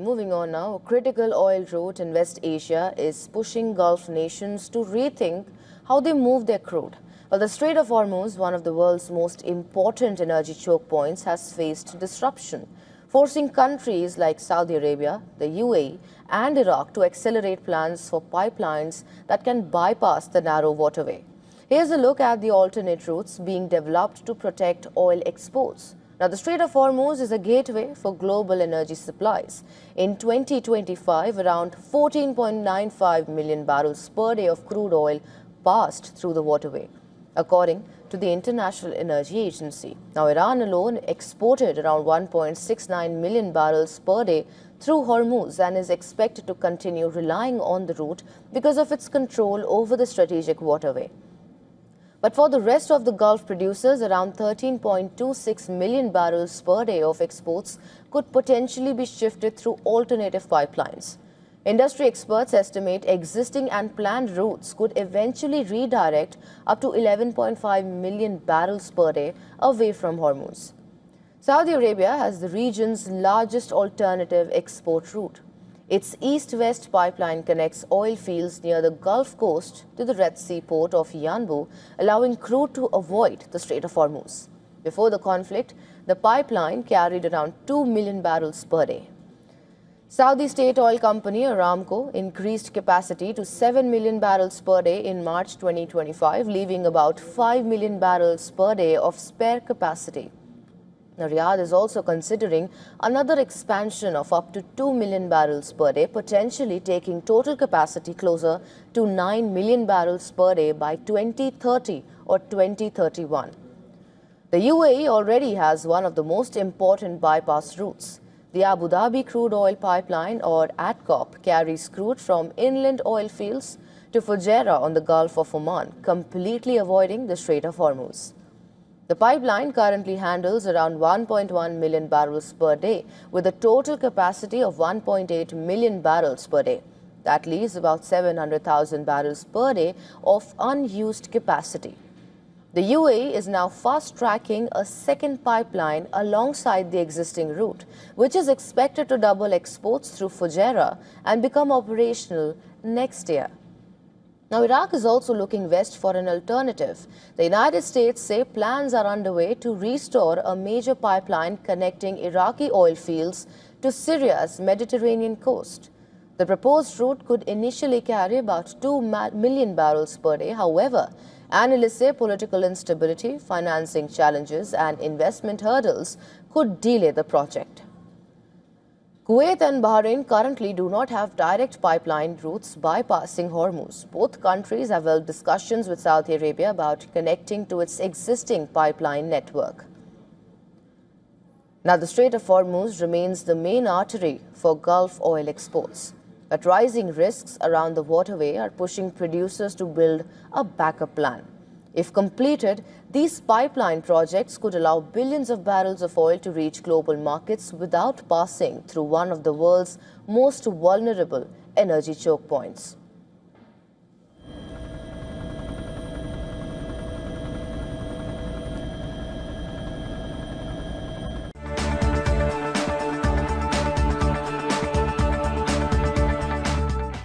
Moving on now, a critical oil route in West Asia is pushing Gulf nations to rethink how they move their crude. Well, the Strait of Hormuz, one of the world's most important energy choke points, has faced disruption, forcing countries like Saudi Arabia, the UAE and Iraq to accelerate plans for pipelines that can bypass the narrow waterway. Here's a look at the alternate routes being developed to protect oil exports. Now, the Strait of Hormuz is a gateway for global energy supplies. In 2025, around 14.95 million barrels per day of crude oil passed through the waterway, according to the International Energy Agency. Now, Iran alone exported around 1.69 million barrels per day through Hormuz and is expected to continue relying on the route because of its control over the strategic waterway. But for the rest of the Gulf producers, around 13.26 million barrels per day of exports could potentially be shifted through alternative pipelines. Industry experts estimate existing and planned routes could eventually redirect up to 11.5 million barrels per day away from Hormuz. Saudi Arabia has the region's largest alternative export route. Its east-west pipeline connects oil fields near the Gulf Coast to the Red Sea port of Yanbu, allowing crude to avoid the Strait of Hormuz. Before the conflict, the pipeline carried around 2 million barrels per day. Saudi state oil company Aramco increased capacity to 7 million barrels per day in March 2025, leaving about 5 million barrels per day of spare capacity. Now, Riyadh is also considering another expansion of up to 2 million barrels per day, potentially taking total capacity closer to 9 million barrels per day by 2030 or 2031. The UAE already has one of the most important bypass routes. The Abu Dhabi crude oil pipeline, or ADCOP, carries crude from inland oil fields to Fujairah on the Gulf of Oman, completely avoiding the Strait of Hormuz. The pipeline currently handles around 1.1 million barrels per day, with a total capacity of 1.8 million barrels per day. That leaves about 700,000 barrels per day of unused capacity. The UAE is now fast-tracking a second pipeline alongside the existing route, which is expected to double exports through Fujairah and become operational next year. Now, Iraq is also looking west for an alternative. The United States say plans are underway to restore a major pipeline connecting Iraqi oil fields to Syria's Mediterranean coast. The proposed route could initially carry about 2 million barrels per day. However, analysts say political instability, financing challenges, and investment hurdles could delay the project. Kuwait and Bahrain currently do not have direct pipeline routes bypassing Hormuz. Both countries have held discussions with Saudi Arabia about connecting to its existing pipeline network. Now, the Strait of Hormuz remains the main artery for Gulf oil exports, but rising risks around the waterway are pushing producers to build a backup plan. If completed, these pipeline projects could allow billions of barrels of oil to reach global markets without passing through one of the world's most vulnerable energy choke points.